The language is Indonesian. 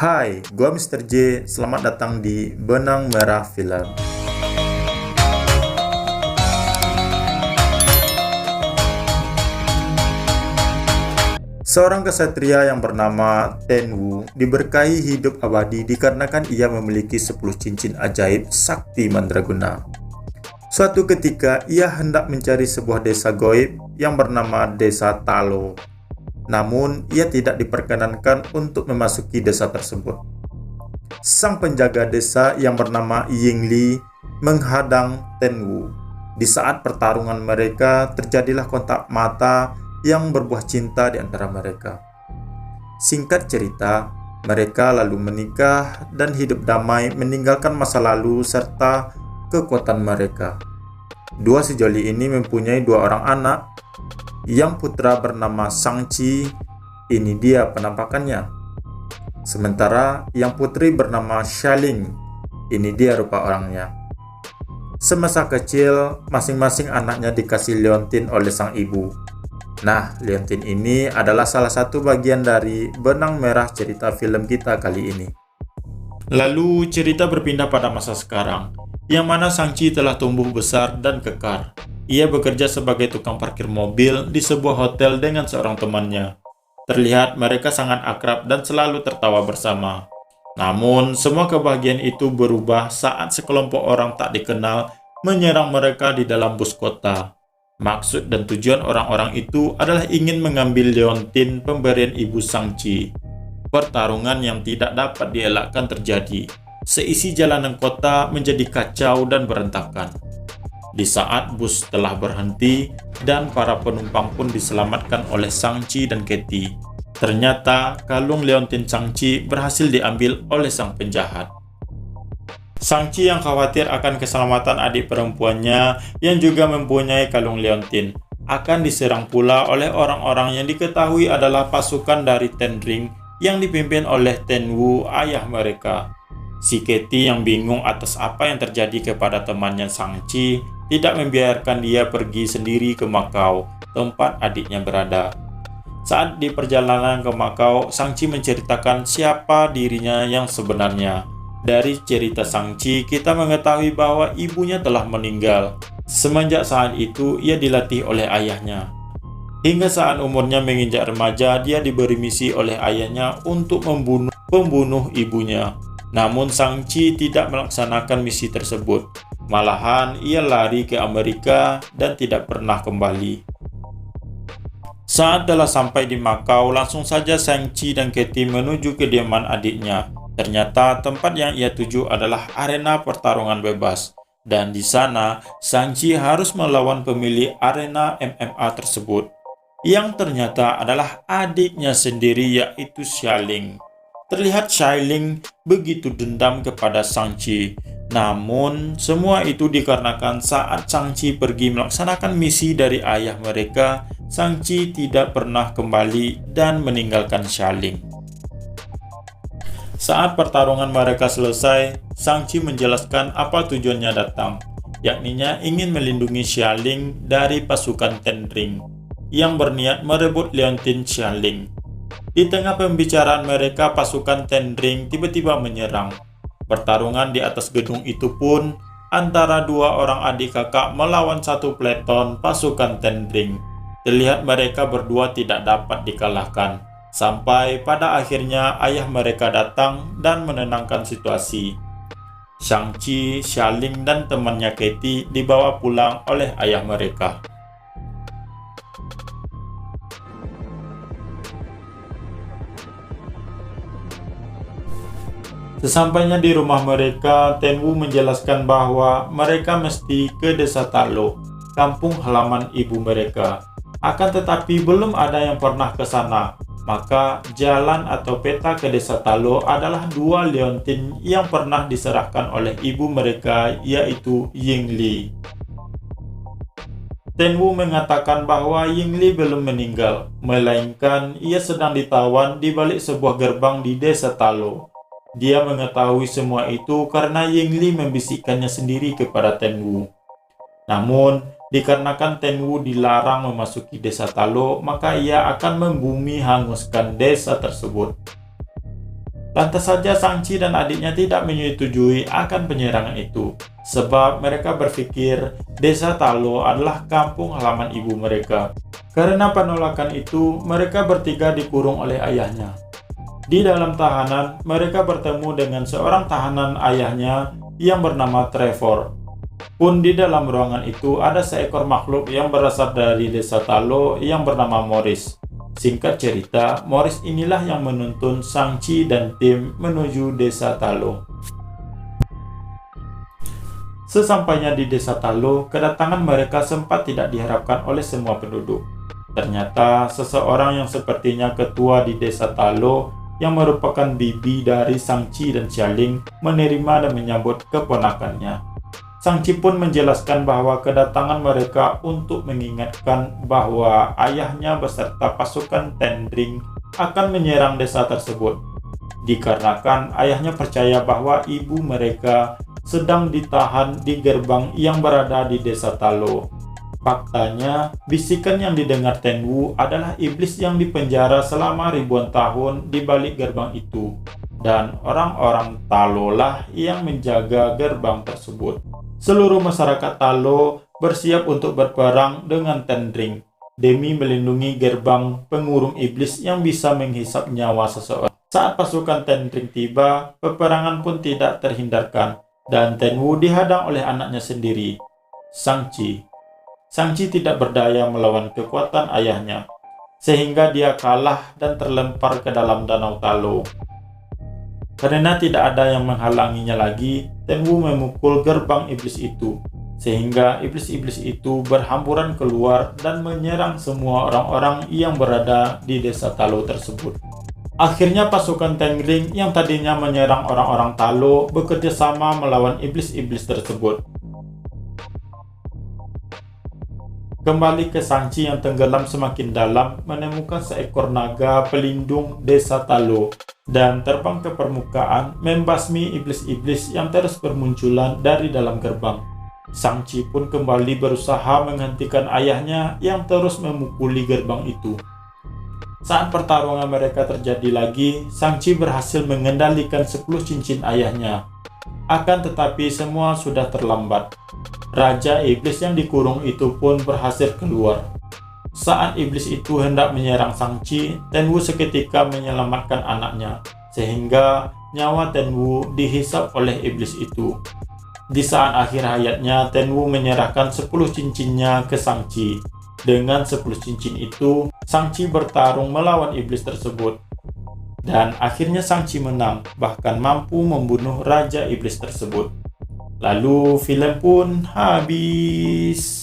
Hai, gua Mr. J. Selamat datang di Benang Merah Film. Seorang kesatria yang bernama Ten Wu diberkahi hidup abadi dikarenakan ia memiliki 10 cincin ajaib sakti mandraguna. Suatu ketika ia hendak mencari sebuah desa goib yang bernama Desa Talo. Namun ia tidak diperkenankan untuk memasuki desa tersebut. Sang penjaga desa yang bernama Ying Li menghadang Ten Wu. Di saat pertarungan mereka terjadilah kontak mata yang berbuah cinta di antara mereka. Singkat cerita, mereka lalu menikah dan hidup damai meninggalkan masa lalu serta kekuatan mereka. Dua sejoli ini mempunyai 2 orang anak. Yang putra bernama Shang-Chi, ini dia penampakannya. Sementara yang putri bernama Xialing, ini dia rupa orangnya. Semasa kecil, masing-masing anaknya dikasih liontin oleh sang ibu. Nah, liontin ini adalah salah satu bagian dari benang merah cerita film kita kali ini. Lalu cerita berpindah pada masa sekarang, yang mana Shang-Chi telah tumbuh besar dan kekar. Ia bekerja sebagai tukang parkir mobil di sebuah hotel dengan seorang temannya. Terlihat mereka sangat akrab dan selalu tertawa bersama. Namun, semua kebahagiaan itu berubah saat sekelompok orang tak dikenal menyerang mereka di dalam bus kota. Maksud dan tujuan orang-orang itu adalah ingin mengambil liontin pemberian ibu Shang-Chi. Pertarungan yang tidak dapat dielakkan terjadi. Seisi jalanan kota menjadi kacau dan berantakan. Di saat bus telah berhenti dan para penumpang pun diselamatkan oleh Shang-Chi dan Katie, ternyata kalung liontin Shang-Chi berhasil diambil oleh sang penjahat. Shang-Chi yang khawatir akan keselamatan adik perempuannya yang juga mempunyai kalung liontin akan diserang pula oleh orang-orang yang diketahui adalah pasukan dari Ten Ring yang dipimpin oleh Ten Wu, ayah mereka. Si Katie yang bingung atas apa yang terjadi kepada temannya Shang-Chi tidak membiarkan dia pergi sendiri ke Macau, tempat adiknya berada. Saat di perjalanan ke Macau, Shang-Chi menceritakan siapa dirinya yang sebenarnya. Dari cerita Shang-Chi, kita mengetahui bahwa ibunya telah meninggal. Semenjak saat itu, ia dilatih oleh ayahnya. Hingga saat umurnya menginjak remaja, dia diberi misi oleh ayahnya untuk membunuh pembunuh ibunya. Namun Shang-Chi tidak melaksanakan misi tersebut. Malahan ia lari ke Amerika dan tidak pernah kembali. Saat telah sampai di Macau, langsung saja Shang-Chi dan Katie menuju kediaman adiknya. Ternyata tempat yang ia tuju adalah arena pertarungan bebas. Dan di sana, Shang-Chi harus melawan pemilik arena MMA tersebut. Yang ternyata adalah adiknya sendiri, yaitu Xialing. Terlihat Xialing begitu dendam kepada Shang-Chi. Namun, semua itu dikarenakan saat Shang-Chi pergi melaksanakan misi dari ayah mereka, Shang-Chi tidak pernah kembali dan meninggalkan Xialing. Saat pertarungan mereka selesai, Shang-Chi menjelaskan apa tujuannya datang, yakninya ingin melindungi Xialing dari pasukan Ten Ring yang berniat merebut liontin Xialing. Di tengah pembicaraan mereka, pasukan Ten Ring tiba-tiba menyerang. Pertarungan di atas gedung itu pun antara 2 orang adik kakak melawan 1 peleton pasukan Ten Ring. Terlihat mereka berdua tidak dapat dikalahkan. Sampai pada akhirnya ayah mereka datang dan menenangkan situasi. Shang-Chi, Xialing, dan temannya Katie dibawa pulang oleh ayah mereka. Sesampainya di rumah mereka, Ten Wu menjelaskan bahwa mereka mesti ke Desa Talo, kampung halaman ibu mereka. Akan tetapi belum ada yang pernah ke sana. Maka jalan atau peta ke Desa Talo adalah 2 liontin yang pernah diserahkan oleh ibu mereka, yaitu Ying Li. Ten Wu mengatakan bahwa Ying Li belum meninggal, melainkan ia sedang ditawan di balik sebuah gerbang di Desa Talo. Dia mengetahui semua itu karena Ying Li membisikkannya sendiri kepada Ten Wu. Namun, dikarenakan Ten Wu dilarang memasuki Desa Talo, maka ia akan membumi hanguskan desa tersebut. Lantas saja Sang Chi dan adiknya tidak menyetujui akan penyerangan itu, sebab mereka berpikir desa Talo adalah kampung halaman ibu mereka. Karena penolakan itu, mereka bertiga dikurung oleh ayahnya. Di dalam tahanan, mereka bertemu dengan seorang tahanan ayahnya yang bernama Trevor. Pun di dalam ruangan itu ada seekor makhluk yang berasal dari desa Talo yang bernama Morris. Singkat cerita, Morris inilah yang menuntun Sang Chi dan tim menuju desa Talo. Sesampainya di desa Talo, kedatangan mereka sempat tidak diharapkan oleh semua penduduk. Ternyata seseorang yang sepertinya ketua di desa Talo yang merupakan bibi dari Sang Chi dan Xialing menerima dan menyambut keponakannya. Sang Chi pun menjelaskan bahwa kedatangan mereka untuk mengingatkan bahwa ayahnya beserta pasukan Tendring akan menyerang desa tersebut. Dikarenakan ayahnya percaya bahwa ibu mereka sedang ditahan di gerbang yang berada di desa Talo. Faktanya, bisikan yang didengar Tenwu adalah iblis yang dipenjara selama ribuan tahun di balik gerbang itu, dan orang-orang Talo lah yang menjaga gerbang tersebut. Seluruh masyarakat Talo bersiap untuk berperang dengan Tendring demi melindungi gerbang pengurung iblis yang bisa menghisap nyawa seseorang. Saat pasukan Tendring tiba, peperangan pun tidak terhindarkan dan Tenwu dihadang oleh anaknya sendiri, Sang Chi. Sang Chi tidak berdaya melawan kekuatan ayahnya, sehingga dia kalah dan terlempar ke dalam danau Talo. Karena tidak ada yang menghalanginya lagi, Tenwu memukul gerbang iblis itu, sehingga iblis-iblis itu berhamburan keluar dan menyerang semua orang-orang yang berada di desa Talo tersebut. Akhirnya pasukan Tendring yang tadinya menyerang orang-orang Talo bekerja sama melawan iblis-iblis tersebut. Kembali ke Sang Chi yang tenggelam semakin dalam, menemukan seekor naga pelindung desa Talo dan terbang ke permukaan membasmi iblis-iblis yang terus bermunculan dari dalam gerbang. Sang Chi pun kembali berusaha menghentikan ayahnya yang terus memukuli gerbang itu. Saat pertarungan mereka terjadi lagi, Sang Chi berhasil mengendalikan 10 cincin ayahnya. Akan tetapi semua sudah terlambat. Raja iblis yang dikurung itu pun berhasil keluar. Saat iblis itu hendak menyerang Sang Chi, Tenwu seketika menyelamatkan anaknya, sehingga nyawa Tenwu dihisap oleh iblis itu. Di saat akhir hayatnya, Tenwu menyerahkan 10 cincinnya ke Sang Chi. Dengan 10 cincin itu, Sang Chi bertarung melawan iblis tersebut. Dan akhirnya Sang Chi menang, bahkan mampu membunuh raja iblis tersebut. Lalu film pun habis.